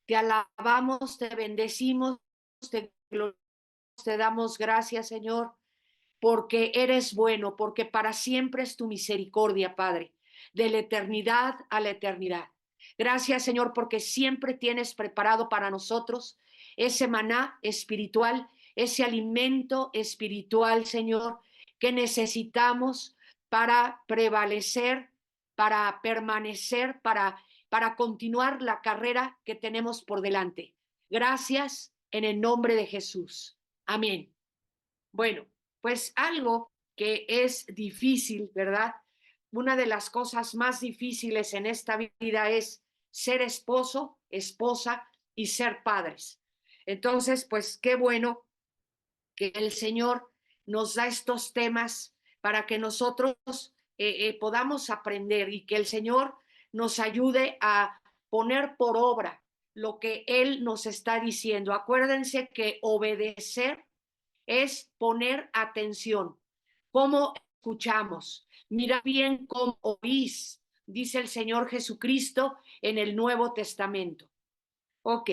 te alabamos, te bendecimos, te glorificamos, te damos gracias, Señor, porque eres bueno, porque para siempre es tu misericordia, Padre, de la eternidad a la eternidad. Gracias, Señor, porque siempre tienes preparado para nosotros ese maná espiritual, ese alimento espiritual, Señor, que necesitamos para prevalecer, para permanecer, para continuar la carrera que tenemos por delante. Gracias en el nombre de Jesús. Amén. Bueno, pues algo que es difícil, ¿verdad? Una de las cosas más difíciles en esta vida es ser esposo, esposa y ser padres. Entonces, pues qué bueno que el Señor nos da estos temas para que nosotros podamos aprender y que el Señor nos ayude a poner por obra lo que Él nos está diciendo. Acuérdense que obedecer es poner atención. ¿Cómo escuchamos? Mira bien cómo oís, dice el Señor Jesucristo en el Nuevo Testamento. Ok,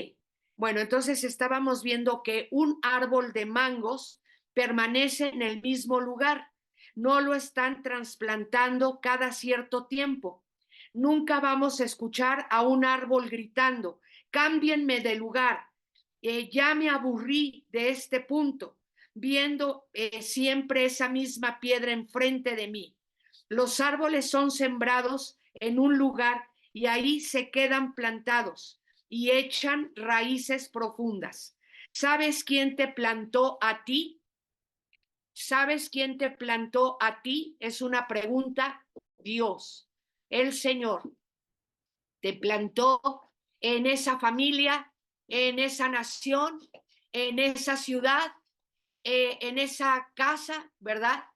bueno, entonces estábamos viendo que un árbol de mangos permanece en el mismo lugar, no lo están trasplantando cada cierto tiempo. Nunca vamos a escuchar a un árbol gritando, cámbienme de lugar, ya me aburrí de este punto, viendo siempre esa misma piedra enfrente de mí. Los árboles son sembrados en un lugar y ahí se quedan plantados y echan raíces profundas. ¿Sabes quién te plantó a ti? ¿Sabes quién te plantó a ti? Es una pregunta. Dios, el Señor, te plantó en esa familia, en esa nación, en esa ciudad, en esa casa, ¿verdad?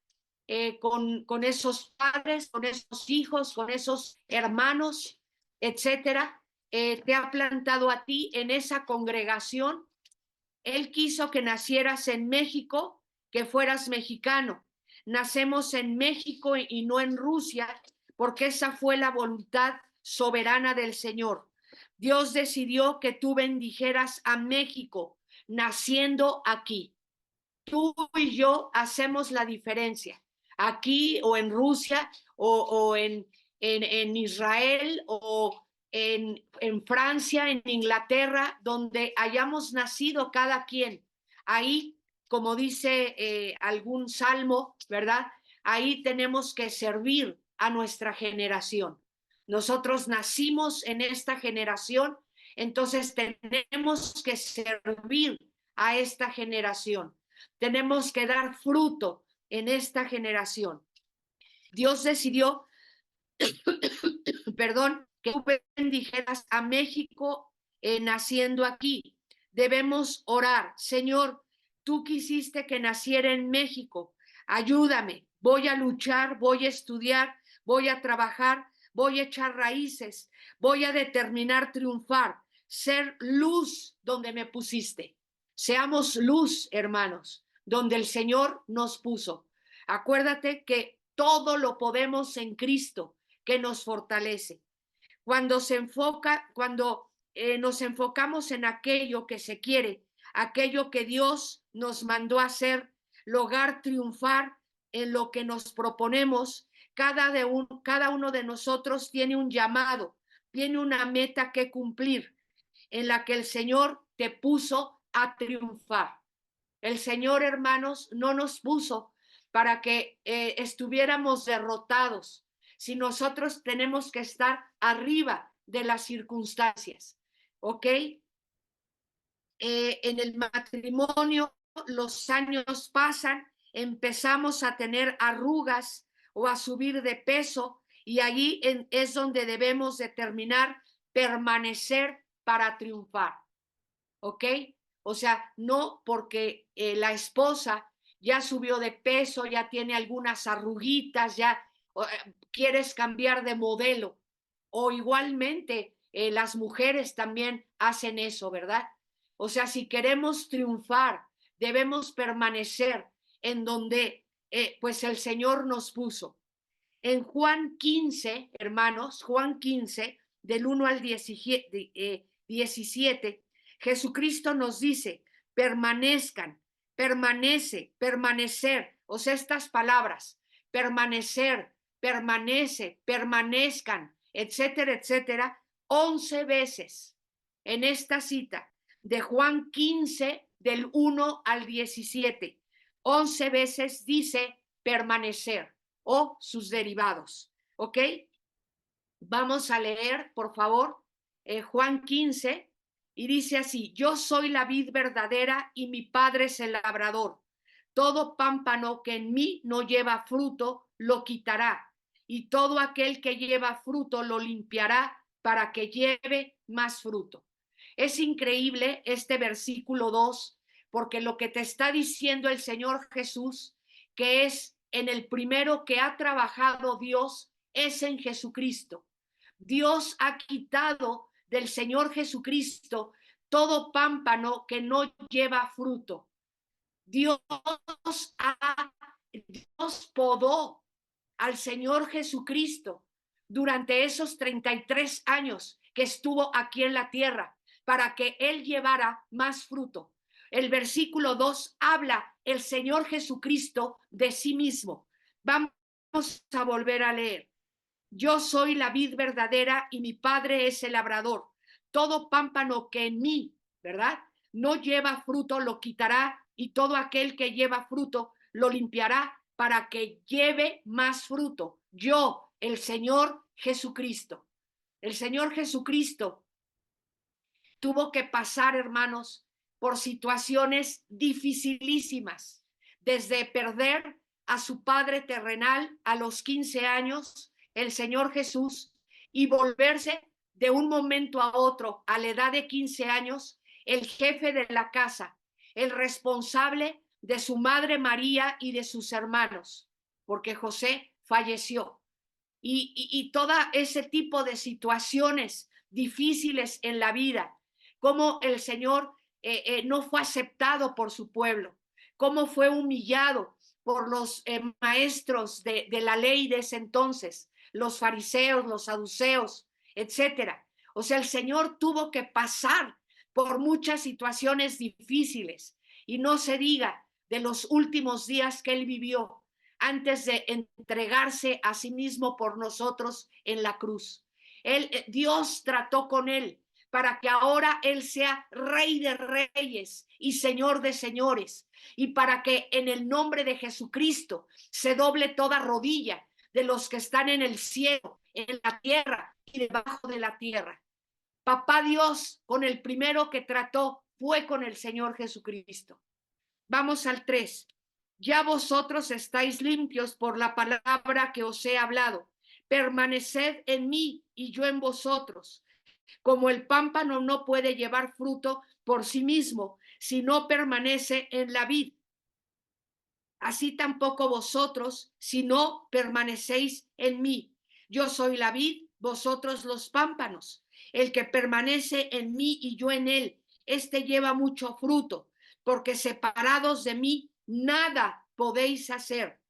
Con esos padres, con esos hijos, con esos hermanos, etcétera. Te ha plantado a ti en esa congregación. Él quiso que nacieras en México, que fueras mexicano. Nacemos en México y no en Rusia, porque esa fue la voluntad soberana del Señor. Dios decidió que tú bendijeras a México, naciendo aquí. Tú y yo hacemos la diferencia. Aquí o en Rusia o en Israel o en Francia, en Inglaterra, donde hayamos nacido cada quien. Ahí, como dice algún salmo, ¿verdad? Ahí tenemos que servir a nuestra generación. Nosotros nacimos en esta generación, entonces tenemos que servir a esta generación. Tenemos que dar fruto en esta generación. Dios decidió, perdón, que tú bendijeras a México naciendo aquí. Debemos orar, Señor, tú quisiste que naciera en México. Ayúdame, voy a luchar, voy a estudiar, voy a trabajar, voy a echar raíces, voy a determinar triunfar, ser luz donde me pusiste. Seamos luz, hermanos, donde el Señor nos puso. Acuérdate que todo lo podemos en Cristo, que nos fortalece. Cuando nos enfocamos en aquello que se quiere, aquello que Dios nos mandó a hacer, lograr triunfar en lo que nos proponemos, cada uno de nosotros tiene un llamado, tiene una meta que cumplir, en la que el Señor te puso a triunfar. El Señor, hermanos, no nos puso para que estuviéramos derrotados, si nosotros tenemos que estar arriba de las circunstancias, ¿ok? En el matrimonio los años pasan, empezamos a tener arrugas o a subir de peso y allí es donde debemos determinar permanecer para triunfar, ¿ok? O sea, no porque la esposa ya subió de peso, ya tiene algunas arruguitas, ya quieres cambiar de modelo. O igualmente las mujeres también hacen eso, ¿verdad? O sea, si queremos triunfar, debemos permanecer en donde pues el Señor nos puso. En Juan 15, hermanos, Juan 15, del 1 al 17, Jesucristo nos dice, permanezcan, permanece, permanecer, o sea, estas palabras, permanecer, permanece, permanezcan, etcétera, etcétera, 11 veces en esta cita de Juan 15, del 1 al 17. 11 veces dice permanecer o sus derivados. ¿Ok? Vamos a leer, por favor, Juan 15, y dice así, yo soy la vid verdadera y mi padre es el labrador. Todo pámpano que en mí no lleva fruto, lo quitará, y todo aquel que lleva fruto lo limpiará para que lleve más fruto. Es increíble este versículo 2, porque lo que te está diciendo el Señor Jesús, que es en el primero que ha trabajado Dios, es en Jesucristo. Dios ha quitado del Señor Jesucristo todo pámpano que no lleva fruto. Dios podó al Señor Jesucristo durante esos 33 años que estuvo aquí en la tierra para que Él llevara más fruto. El versículo 2 habla el Señor Jesucristo de sí mismo. Vamos a volver a leer. Yo soy la vid verdadera y mi padre es el labrador. Todo pámpano que en mí, ¿verdad? No lleva fruto lo quitará y todo aquel que lleva fruto lo limpiará para que lleve más fruto. Yo, el Señor Jesucristo. El Señor Jesucristo tuvo que pasar, hermanos, por situaciones dificilísimas, desde perder a su padre terrenal a los 15 años, el Señor Jesús, y volverse de un momento a otro, a la edad de 15 años, el jefe de la casa, el responsable de su madre María y de sus hermanos, porque José falleció. Y todo ese tipo de situaciones difíciles en la vida, cómo el Señor no fue aceptado por su pueblo, cómo fue humillado por los maestros de la ley de ese entonces, los fariseos, los saduceos, etcétera. O sea, el Señor tuvo que pasar por muchas situaciones difíciles y no se diga de los últimos días que él vivió antes de entregarse a sí mismo por nosotros en la cruz. Dios trató con él para que ahora él sea rey de reyes y señor de señores, y para que en el nombre de Jesucristo se doble toda rodilla de los que están en el cielo, en la tierra y debajo de la tierra. Papá Dios, con el primero que trató, fue con el Señor Jesucristo. Vamos al 3. Ya vosotros estáis limpios por la palabra que os he hablado. Permaneced en mí y yo en vosotros. Como el pámpano no puede llevar fruto por sí mismo si no permanece en la vid, así tampoco vosotros si no permanecéis en mí. Yo soy la vid, vosotros los pámpanos. El que permanece en mí y yo en él, este lleva mucho fruto, porque separados de mí nada podéis hacer.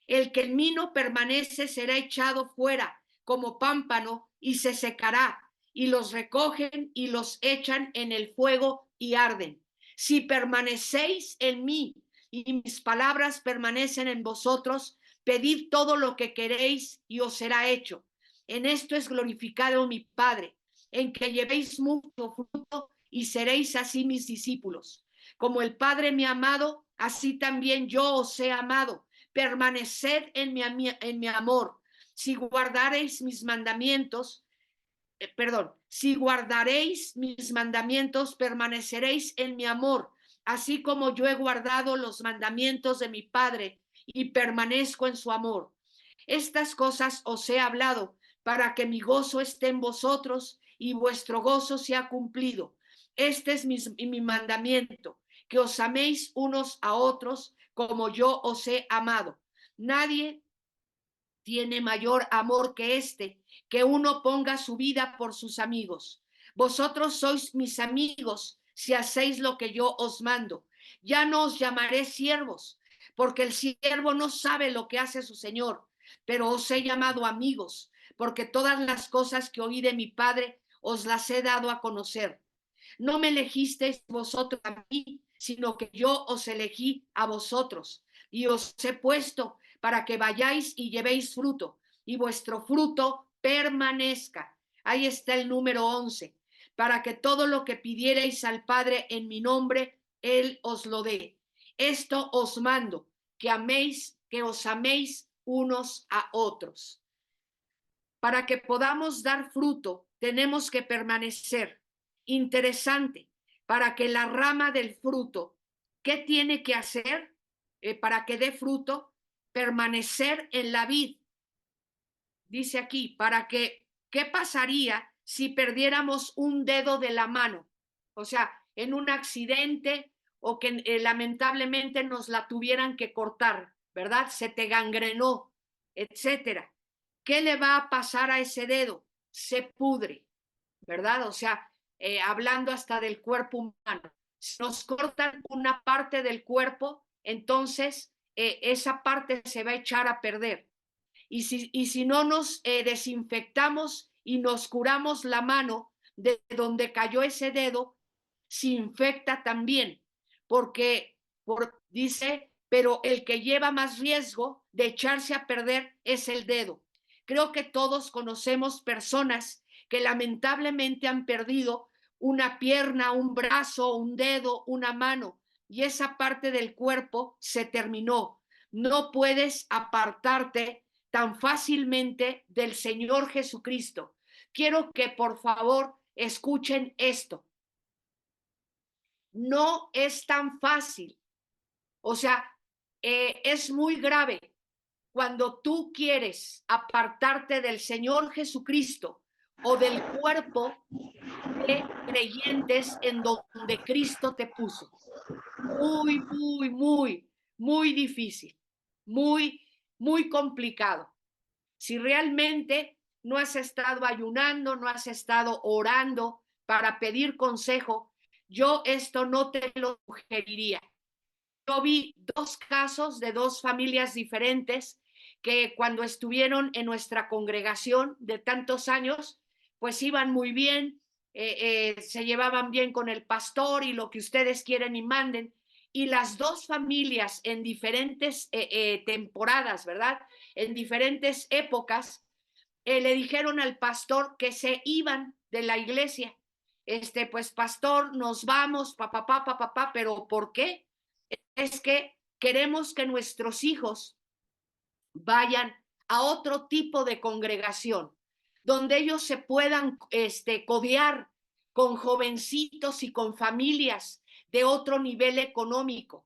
El que en mí no permanece será echado fuera como pámpano y se secará, y los recogen y los echan en el fuego y arden. Si permanecéis en mí y mis palabras permanecen en vosotros, pedid todo lo que queréis y os será hecho. En esto es glorificado mi Padre, en que llevéis mucho fruto y seréis así mis discípulos. Como el Padre me ha amado, así también yo os he amado. Permaneced en mi amor. Si guardaréis mis mandamientos, si guardaréis mis mandamientos, permaneceréis en mi amor, así como yo he guardado los mandamientos de mi Padre y permanezco en su amor. Estas cosas os he hablado para que mi gozo esté en vosotros y vuestro gozo sea cumplido. Este es mi mandamiento, que os améis unos a otros como yo os he amado. Nadie tiene mayor amor que este, que uno ponga su vida por sus amigos. Vosotros sois mis amigos si hacéis lo que yo os mando. Ya no os llamaré siervos, porque el siervo no sabe lo que hace su señor, pero os he llamado amigos, porque todas las cosas que oí de mi Padre os las he dado a conocer. No me elegisteis vosotros a mí, sino que yo os elegí a vosotros y os he puesto para que vayáis y llevéis fruto y vuestro fruto permanezca. Ahí está el número 11, para que todo lo que pidierais al Padre en mi nombre, Él os lo dé. Esto os mando, que améis, que os améis unos a otros. Para que podamos dar fruto, tenemos que permanecer. Interesante, para que la rama del fruto, ¿qué tiene que hacer para que dé fruto? Permanecer en la vid. Dice aquí, para que, ¿qué pasaría si perdiéramos un dedo de la mano? O sea, en un accidente o que lamentablemente nos la tuvieran que cortar, ¿verdad? Se te gangrenó, etcétera. ¿Qué le va a pasar a ese dedo? Se pudre, ¿verdad? O sea, hablando hasta del cuerpo humano. Si nos cortan una parte del cuerpo, entonces esa parte se va a echar a perder. Y si no nos desinfectamos y nos curamos la mano de donde cayó ese dedo, se infecta también, porque dice, pero el que lleva más riesgo de echarse a perder es el dedo. Creo que todos conocemos personas que lamentablemente han perdido una pierna, un brazo, un dedo, una mano, y esa parte del cuerpo se terminó. No puedes apartarte tan fácilmente del Señor Jesucristo. Quiero que por favor escuchen esto. No es tan fácil. O sea, es muy grave cuando tú quieres apartarte del Señor Jesucristo o del cuerpo de creyentes en donde Cristo te puso. Muy, muy, muy, muy difícil, muy, muy complicado. Si realmente no has estado ayunando, no has estado orando para pedir consejo, yo esto no te lo sugeriría. Yo vi dos casos de dos familias diferentes que cuando estuvieron en nuestra congregación de tantos años, pues iban muy bien, se llevaban bien con el pastor y lo que ustedes quieren y manden. Y las dos familias en diferentes temporadas, ¿verdad? En diferentes épocas, le dijeron al pastor que se iban de la iglesia. Pues pastor, nos vamos, papá, pero ¿por qué? Es que queremos que nuestros hijos vayan a otro tipo de congregación, donde ellos se puedan codear con jovencitos y con familias de otro nivel económico,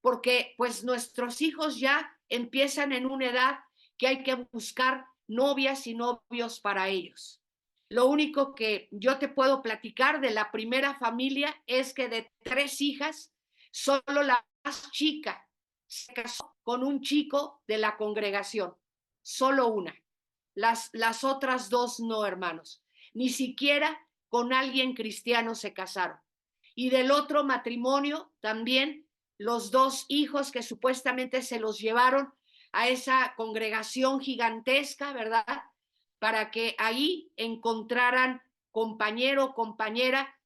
porque pues nuestros hijos ya empiezan en una edad que hay que buscar novias y novios para ellos. Lo único que yo te puedo platicar de la primera familia es que de 3 hijas, solo la más chica se casó con un chico de la congregación, solo una. Las otras dos no, hermanos. Ni siquiera con alguien cristiano se casaron. Y del otro matrimonio también los 2 hijos que supuestamente se los llevaron a esa congregación gigantesca, ¿verdad? Para que ahí encontraran compañero o compañera,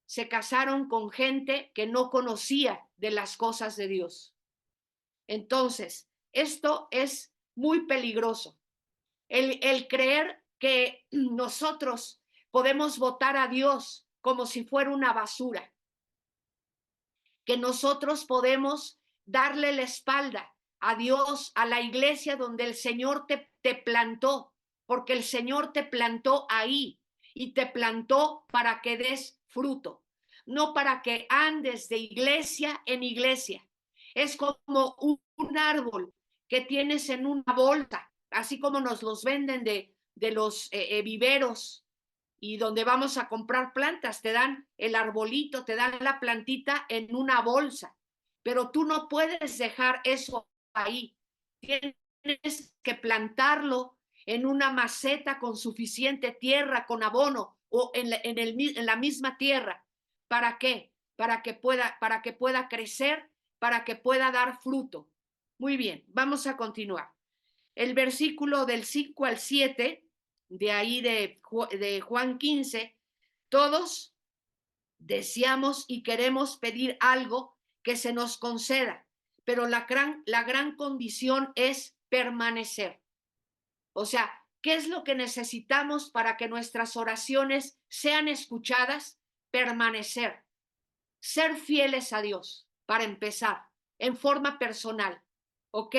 se casaron con gente que no conocía de las cosas de Dios. Entonces, esto es muy peligroso. El creer que nosotros podemos votar a Dios como si fuera una basura, que nosotros podemos darle la espalda a Dios, a la iglesia donde el Señor te plantó, porque el Señor te plantó ahí y te plantó para que des fruto, no para que andes de iglesia en iglesia. Es como un árbol que tienes en una bolsa, así como nos los venden de los viveros y donde vamos a comprar plantas, te dan el arbolito, te dan la plantita en una bolsa, pero tú no puedes dejar eso ahí. Tienes que plantarlo en una maceta con suficiente tierra, con abono o en la misma tierra. ¿Para qué? Para que pueda crecer, para que pueda dar fruto. Muy bien, vamos a continuar. El versículo del 5 al 7 de ahí de Juan 15, todos deseamos y queremos pedir algo que se nos conceda, pero la gran condición es permanecer. O sea, ¿qué es lo que necesitamos para que nuestras oraciones sean escuchadas? Permanecer, ser fieles a Dios, para empezar, en forma personal, ¿ok?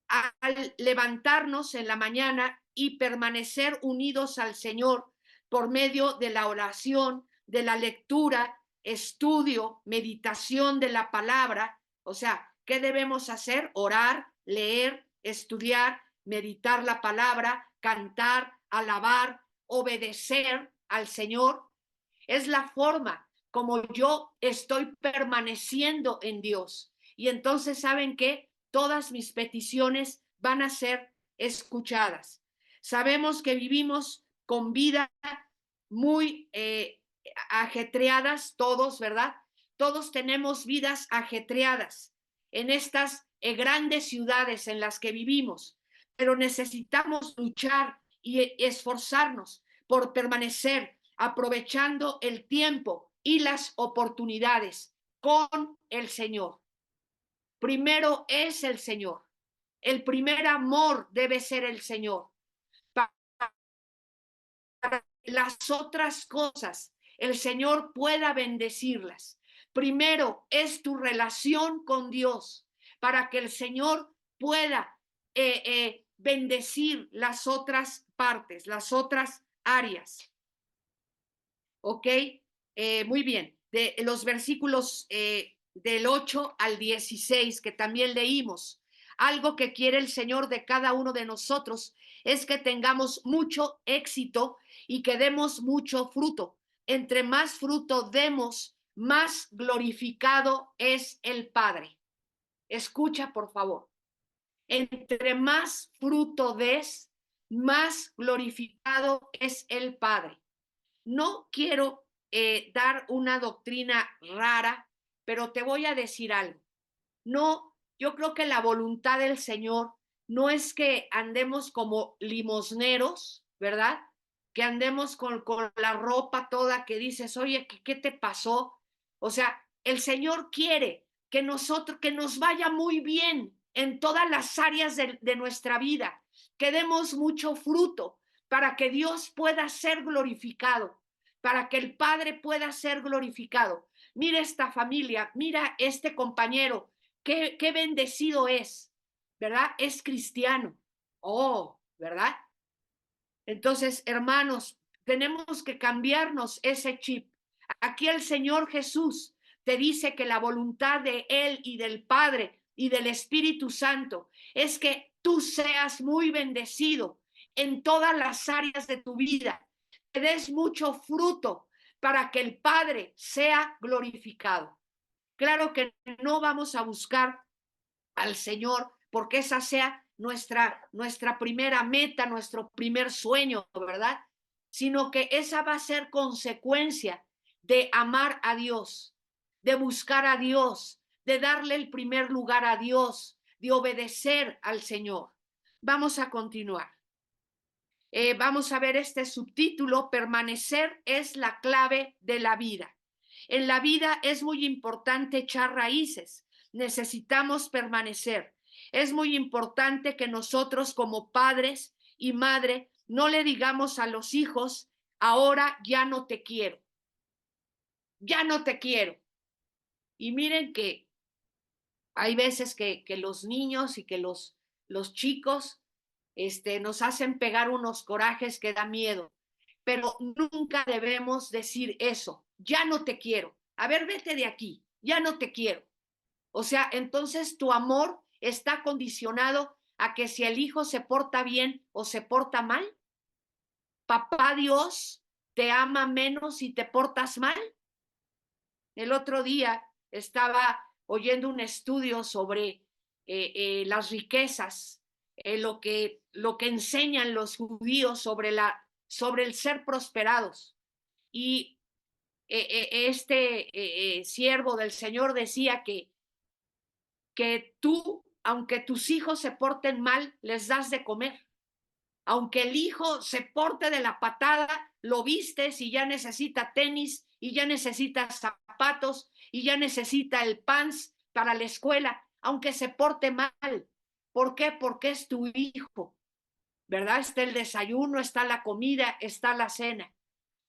Al levantarnos en la mañana y permanecer unidos al Señor por medio de la oración, de la lectura, estudio, meditación de la palabra. O sea, ¿qué debemos hacer? Orar, leer, estudiar, meditar la palabra, cantar, alabar, obedecer al Señor. Es la forma como yo estoy permaneciendo en Dios. Y entonces, ¿saben qué? Todas mis peticiones van a ser escuchadas. Sabemos que vivimos con vida muy ajetreadas, todos, ¿verdad? Todos tenemos vidas ajetreadas en estas grandes ciudades en las que vivimos, pero necesitamos luchar y esforzarnos por permanecer aprovechando el tiempo y las oportunidades con el Señor. Primero es el Señor. El primer amor debe ser el Señor. Para las otras cosas, el Señor pueda bendecirlas. Primero es tu relación con Dios para que el Señor pueda bendecir las otras partes, las otras áreas. ¿Ok? Muy bien. De los versículos del 8 al 16 que también leímos, algo que quiere el Señor de cada uno de nosotros es que tengamos mucho éxito y que demos mucho fruto. Entre más fruto demos, más glorificado es el Padre. Escucha, por favor. Entre más fruto des, más glorificado es el Padre. No quiero dar una doctrina rara, pero te voy a decir algo. No, yo creo que la voluntad del Señor no es que andemos como limosneros, ¿verdad? Que andemos con la ropa toda que dices, oye, ¿qué te pasó? O sea, el Señor quiere que nosotros, que nos vaya muy bien en todas las áreas de nuestra vida, que demos mucho fruto para que Dios pueda ser glorificado, para que el Padre pueda ser glorificado. Mira esta familia, mira este compañero, qué bendecido es, ¿verdad? Es cristiano. Oh, ¿verdad? Entonces, hermanos, tenemos que cambiarnos ese chip. Aquí el Señor Jesús te dice que la voluntad de Él y del Padre y del Espíritu Santo es que tú seas muy bendecido en todas las áreas de tu vida, que des mucho fruto para que el Padre sea glorificado. Claro que no vamos a buscar al Señor porque esa sea nuestra primera meta, nuestro primer sueño, ¿verdad? Sino que esa va a ser consecuencia de amar a Dios, de buscar a Dios, de darle el primer lugar a Dios, de obedecer al Señor. Vamos a continuar. Vamos a ver este subtítulo: permanecer es la clave de la vida. En la vida es muy importante echar raíces, necesitamos permanecer. Es muy importante que nosotros como padres y madre no le digamos a los hijos, ahora ya no te quiero, ya no te quiero. Y miren que hay veces que los niños y que los chicos nos hacen pegar unos corajes que da miedo, pero nunca debemos decir eso, ya no te quiero, a ver, vete de aquí, ya no te quiero. O sea, entonces tu amor está condicionado a que si el hijo se porta bien o se porta mal, papá Dios te ama menos si te portas mal. El otro día estaba oyendo un estudio sobre las riquezas, lo que enseñan los judíos sobre el ser prosperados. Y siervo del Señor decía que tú, aunque tus hijos se porten mal, les das de comer. Aunque el hijo se porte de la patada, lo vistes y ya necesita tenis y ya necesita zapatos y ya necesita el pants para la escuela, aunque se porte mal. ¿Por qué? Porque es tu hijo, ¿verdad? Está el desayuno, está la comida, está la cena.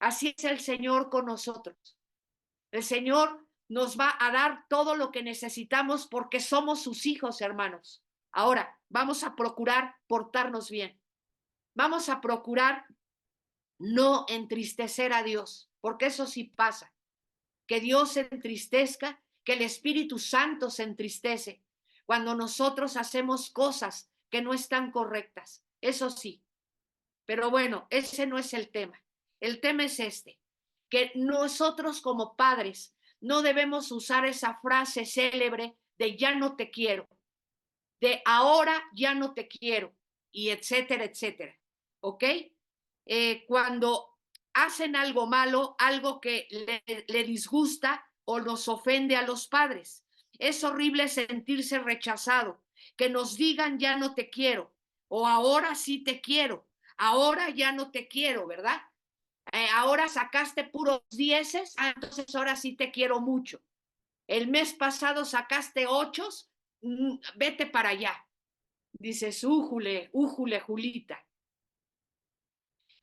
Así es el Señor con nosotros. El Señor nos va a dar todo lo que necesitamos porque somos sus hijos, hermanos. Ahora, vamos a procurar portarnos bien. Vamos a procurar no entristecer a Dios, porque eso sí pasa. Que Dios se entristezca, que el Espíritu Santo se entristece cuando nosotros hacemos cosas que no están correctas. Eso sí. Pero bueno, ese no es el tema. El tema es este, que nosotros como padres no debemos usar esa frase célebre de ya no te quiero, de ahora ya no te quiero, y etcétera, etcétera. ¿Ok? Cuando hacen algo malo, algo que le disgusta o nos ofende a los padres. Es horrible sentirse rechazado, que nos digan ya no te quiero, o ahora sí te quiero, ahora ya no te quiero, ¿verdad? Ahora sacaste puros dieces, entonces ahora sí te quiero mucho. El mes pasado sacaste ochos, vete para allá. Dices, újule, újule, Julita.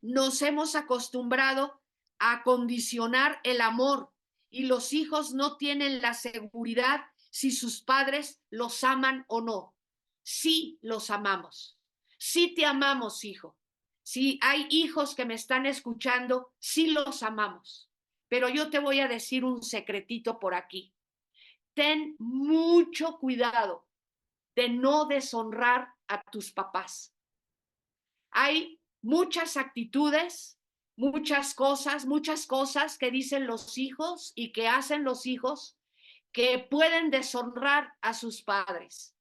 Nos hemos acostumbrado a condicionar el amor y los hijos no tienen la seguridad si sus padres los aman o no. Sí los amamos. Sí te amamos, hijo. Si hay hijos que me están escuchando, sí los amamos. Pero yo te voy a decir un secretito por aquí. Ten mucho cuidado de no deshonrar a tus papás. Hay muchas actitudes, muchas cosas que dicen los hijos y que hacen los hijos que pueden deshonrar a sus padres.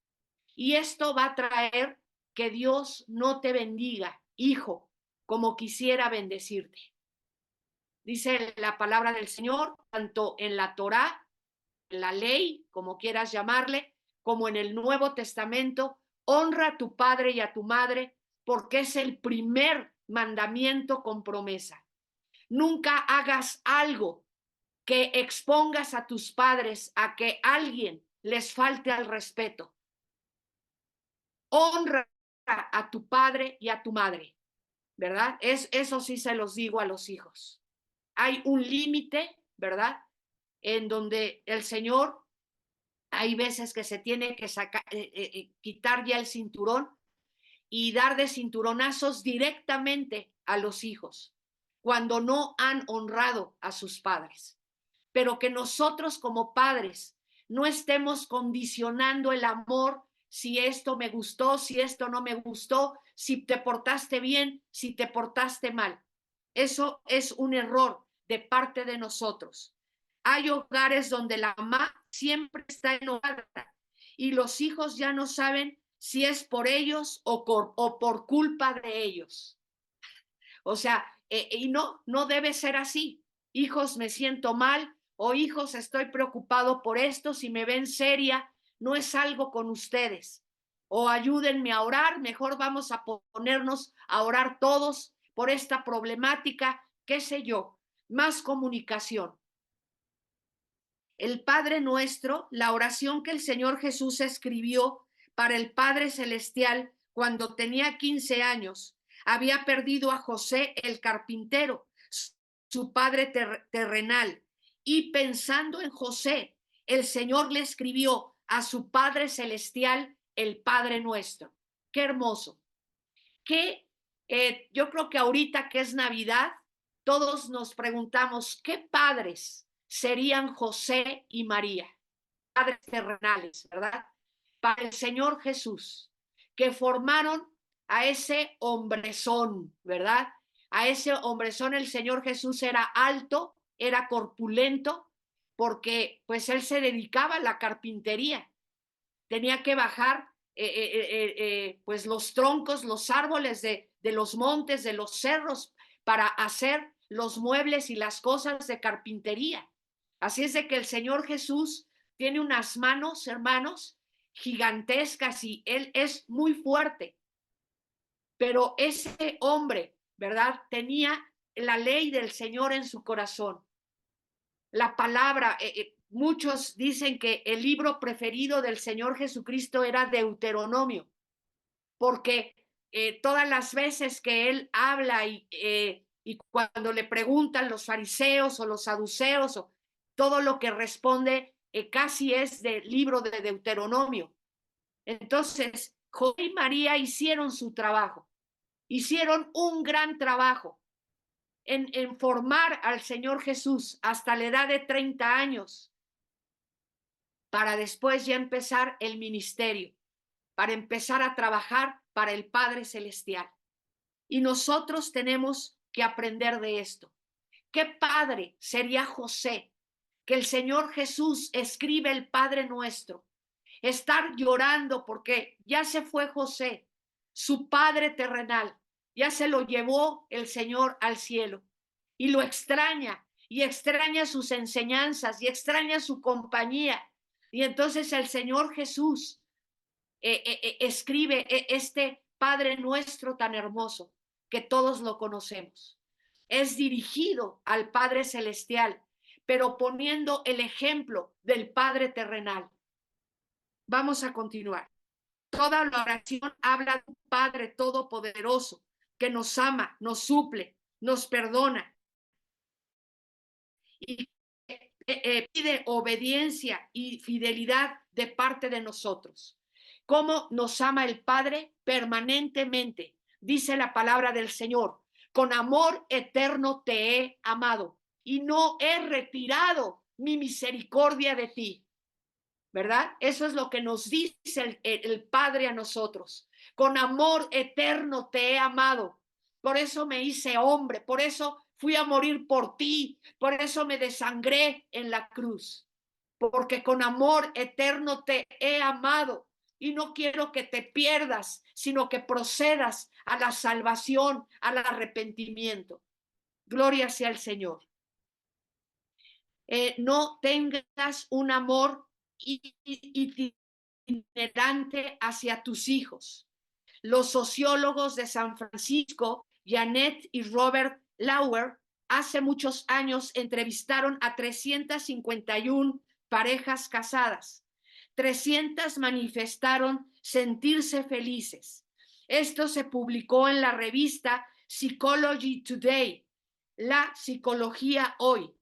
Y esto va a traer que Dios no te bendiga, hijo, como quisiera bendecirte. Dice la palabra del Señor, tanto en la Torá, en la ley, como quieras llamarle, como en el Nuevo Testamento, honra a tu padre y a tu madre, porque es el primer mandamiento con promesa. Nunca hagas algo que expongas a tus padres a que alguien les falte al respeto. Honra a tu padre y a tu madre, ¿verdad? Eso sí se los digo a los hijos. Hay un límite, ¿verdad? En donde el Señor, hay veces que se tiene que quitar ya el cinturón y dar de cinturonazos directamente a los hijos cuando no han honrado a sus padres. Pero que nosotros como padres no estemos condicionando el amor, si esto me gustó, si esto no me gustó, si te portaste bien, si te portaste mal. Eso es un error de parte de nosotros. Hay hogares donde la mamá siempre está enojada y los hijos ya no saben si es por ellos o por culpa de ellos. O sea, y no debe ser así. Hijos, me siento mal, o hijos, estoy preocupado por esto, si me ven seria, no es algo con ustedes. O ayúdenme a orar, mejor vamos a ponernos a orar todos por esta problemática, qué sé yo, más comunicación. El Padre Nuestro, la oración que el Señor Jesús escribió para el Padre Celestial cuando tenía 15 años, había perdido a José el carpintero, su padre terrenal, y pensando en José, el Señor le escribió a su Padre Celestial el Padre Nuestro. Qué hermoso. Yo creo que ahorita que es Navidad, todos nos preguntamos, ¿qué padres serían José y María? Padres terrenales, ¿verdad? Para el Señor Jesús, que formaron a ese hombrezón, ¿verdad? A ese hombrezón el Señor Jesús era alto, era corpulento, porque pues él se dedicaba a la carpintería. Tenía que bajar pues los troncos, los árboles de los montes, de los cerros, para hacer los muebles y las cosas de carpintería. Así es de que el Señor Jesús tiene unas manos, hermanos, gigantescas y él es muy fuerte. Pero ese hombre, ¿verdad? Tenía la ley del Señor en su corazón. la palabra. Muchos dicen que el libro preferido del Señor Jesucristo era Deuteronomio, porque todas las veces que él habla y cuando le preguntan los fariseos o los saduceos, o todo lo que responde casi es del libro de Deuteronomio. Entonces, José y María hicieron su trabajo, hicieron un gran trabajo en formar al Señor Jesús hasta la edad de 30 años, para después ya empezar el ministerio, para empezar a trabajar para el Padre Celestial. Y nosotros tenemos que aprender de esto. ¿Qué padre sería José? Que el Señor Jesús escribe el Padre Nuestro. Estar llorando porque ya se fue José, su padre terrenal, ya se lo llevó el Señor al cielo y lo extraña y extraña sus enseñanzas y extraña su compañía. Y entonces el Señor Jesús escribe este Padre Nuestro tan hermoso que todos lo conocemos. Es dirigido al Padre Celestial, pero poniendo el ejemplo del Padre terrenal. Vamos a continuar. Toda la oración habla de un Padre todopoderoso que nos ama, nos suple, nos perdona y pide obediencia y fidelidad de parte de nosotros. ¿Cómo nos ama el Padre? Permanentemente. Dice la palabra del Señor: con amor eterno te he amado y no he retirado mi misericordia de ti. ¿Verdad? Eso es lo que nos dice el Padre a nosotros. Con amor eterno te he amado. Por eso me hice hombre, por eso fui a morir por ti, por eso me desangré en la cruz, porque con amor eterno te he amado y no quiero que te pierdas, sino que procedas a la salvación, al arrepentimiento. Gloria sea al Señor. No tengas un amor itinerante hacia tus hijos. Los sociólogos de San Francisco, Janet y Robert Lauer, hace muchos años entrevistaron a 351 parejas casadas. 300 manifestaron sentirse felices. Esto se publicó en la revista Psychology Today, la psicología hoy.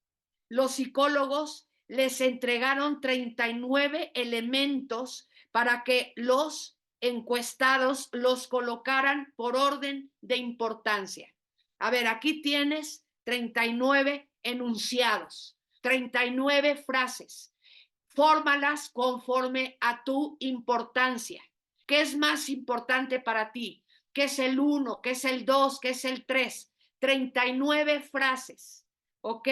Los psicólogos les entregaron 39 elementos para que los encuestados los colocaran por orden de importancia. A ver, aquí tienes 39 enunciados, 39 frases. Fórmalas conforme a tu importancia. ¿Qué es más importante para ti? ¿Qué es el 1? ¿Qué es el 2? ¿Qué es el 3? 39 frases, ¿ok?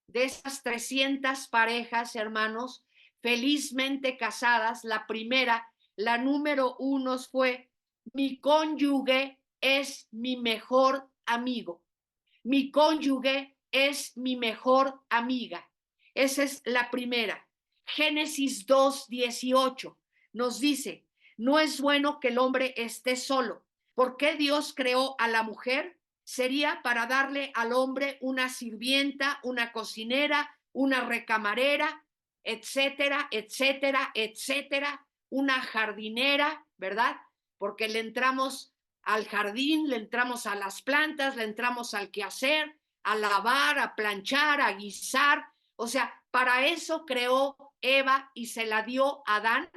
De esas 300 parejas, hermanos, felizmente casadas, la primera, la número 1 fue: mi cónyuge es mi mejor amigo. Mi cónyuge es mi mejor amiga. Esa es la primera. Génesis 2:18 nos dice: no es bueno que el hombre esté solo. ¿Por qué Dios creó a la mujer? Sería para darle al hombre una sirvienta, una cocinera, una recamarera, etcétera, etcétera, etcétera, una jardinera, ¿verdad? Porque le entramos al jardín, le entramos a las plantas, le entramos al quehacer, a lavar, a planchar, a guisar. O sea, para eso creó Eva y se la dio a Adán.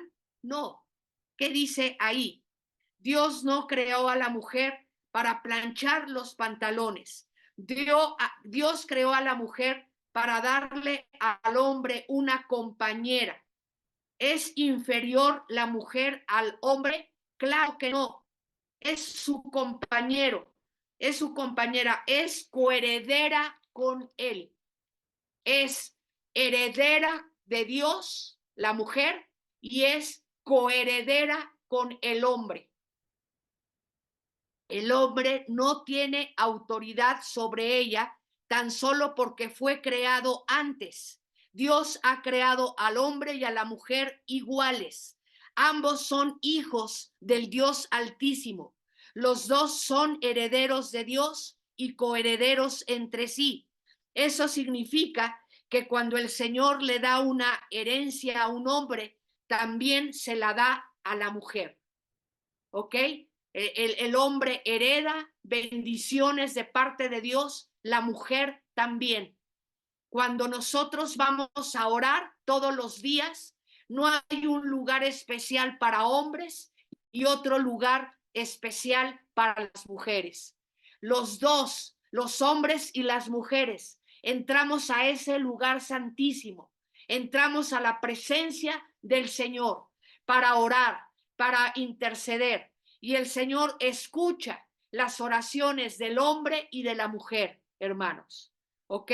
No. ¿Qué dice ahí? Dios no creó a la mujer para planchar los pantalones. Dios creó a la mujer para darle al hombre una compañera. ¿Es inferior la mujer al hombre? Claro que no. Es su compañero, es su compañera, es coheredera con él. Es heredera de Dios, la mujer, y es coheredera con el hombre. El hombre no tiene autoridad sobre ella tan solo porque fue creado antes. Dios ha creado al hombre y a la mujer iguales. Ambos son hijos del Dios Altísimo. Los dos son herederos de Dios y coherederos entre sí. Eso significa que cuando el Señor le da una herencia a un hombre, también se la da a la mujer. ¿Ok? El hombre hereda bendiciones de parte de Dios, la mujer también. Cuando nosotros vamos a orar todos los días, no hay un lugar especial para hombres y otro lugar especial para las mujeres. Los dos, los hombres y las mujeres, entramos a ese lugar santísimo, entramos a la presencia del Señor para orar, para interceder. Y el Señor escucha las oraciones del hombre y de la mujer, hermanos. ¿Ok?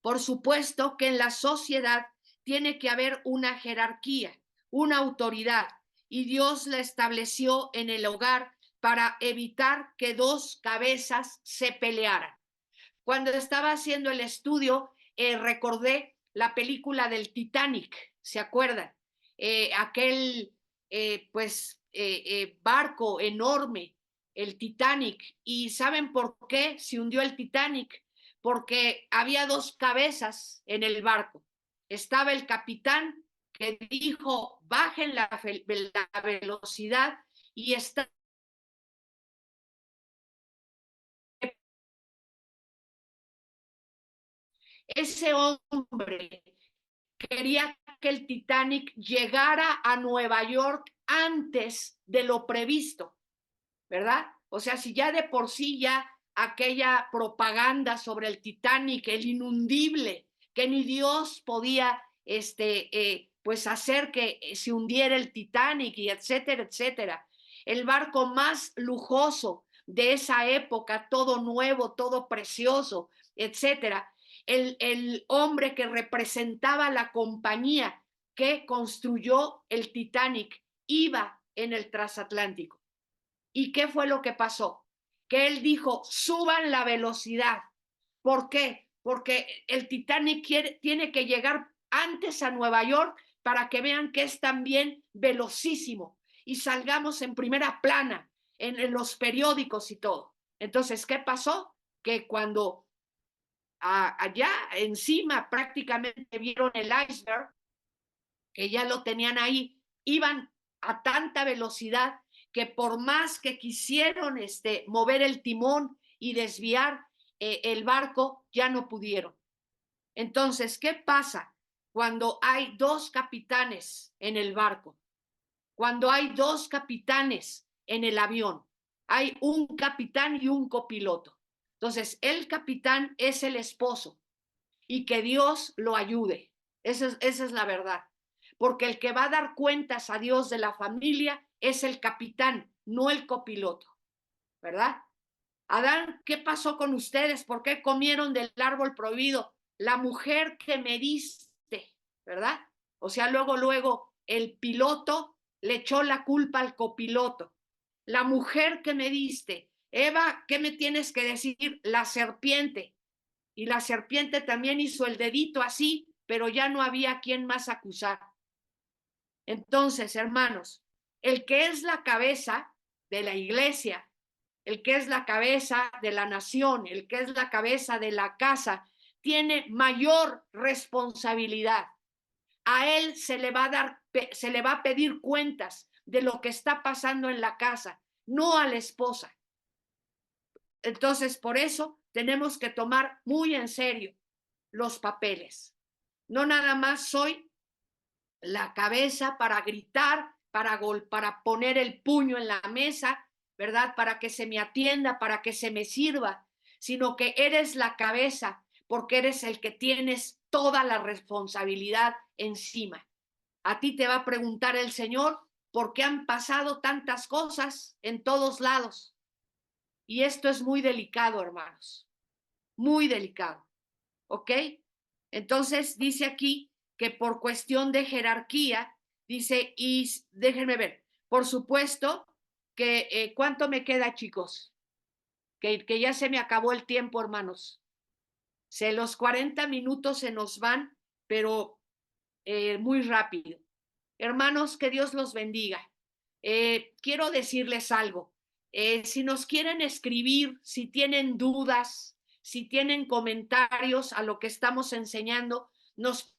Por supuesto que en la sociedad tiene que haber una jerarquía, una autoridad, y Dios la estableció en el hogar para evitar que dos cabezas se pelearan. Cuando estaba haciendo el estudio, recordé la película del Titanic, ¿se acuerdan? Aquel, barco enorme, el Titanic. ¿Y saben por qué se hundió el Titanic? Porque había dos cabezas en el barco. Estaba el capitán que dijo, bajen la velocidad, y está ese hombre quería que el Titanic llegara a Nueva York antes de lo previsto, ¿verdad? O sea, si ya de por sí ya aquella propaganda sobre el Titanic, el inundible, que ni Dios podía pues hacer que se hundiera el Titanic, y etcétera, etcétera. El barco más lujoso de esa época, todo nuevo, todo precioso, etcétera. El hombre que representaba la compañía que construyó el Titanic iba en el transatlántico. ¿Y qué fue lo que pasó? Que él dijo, suban la velocidad. ¿Por qué? Porque el Titanic tiene que llegar antes a Nueva York para que vean que es también velocísimo y salgamos en primera plana en los periódicos y todo. Entonces, ¿qué pasó? Que cuando allá encima prácticamente vieron el iceberg, que ya lo tenían ahí, iban a tanta velocidad que por más que quisieron mover el timón y desviar el barco, ya no pudieron. Entonces, ¿qué pasa cuando hay dos capitanes en el barco? Cuando hay dos capitanes en el avión, hay un capitán y un copiloto. Entonces, el capitán es el esposo y que Dios lo ayude. Esa es la verdad. Porque el que va a dar cuentas a Dios de la familia es el capitán, no el copiloto, ¿verdad? Adán, ¿qué pasó con ustedes? ¿Por qué comieron del árbol prohibido? La mujer que me diste, ¿verdad? O sea, luego el piloto le echó la culpa al copiloto. La mujer que me diste. Eva, ¿qué me tienes que decir? La serpiente. Y la serpiente también hizo el dedito así, pero ya no había quien más acusar. Entonces, hermanos, el que es la cabeza de la iglesia, el que es la cabeza de la nación, el que es la cabeza de la casa, tiene mayor responsabilidad. A él se le va a pedir cuentas de lo que está pasando en la casa, no a la esposa. Entonces, por eso tenemos que tomar muy en serio los papeles. No nada más soy la cabeza para gritar, para poner el puño en la mesa, ¿verdad? Para que se me atienda, para que se me sirva, sino que eres la cabeza porque eres el que tienes toda la responsabilidad encima. A ti te va a preguntar el Señor por qué han pasado tantas cosas en todos lados. Y esto es muy delicado, hermanos, muy delicado. ¿Ok? Entonces dice aquí que por cuestión de jerarquía, dice, y déjenme ver, por supuesto que, ¿cuánto me queda, chicos? Que ya se me acabó el tiempo, hermanos. Los 40 minutos se nos van, pero muy rápido. Hermanos, que Dios los bendiga. Quiero decirles algo. Si nos quieren escribir, si tienen dudas, si tienen comentarios a lo que estamos enseñando, nos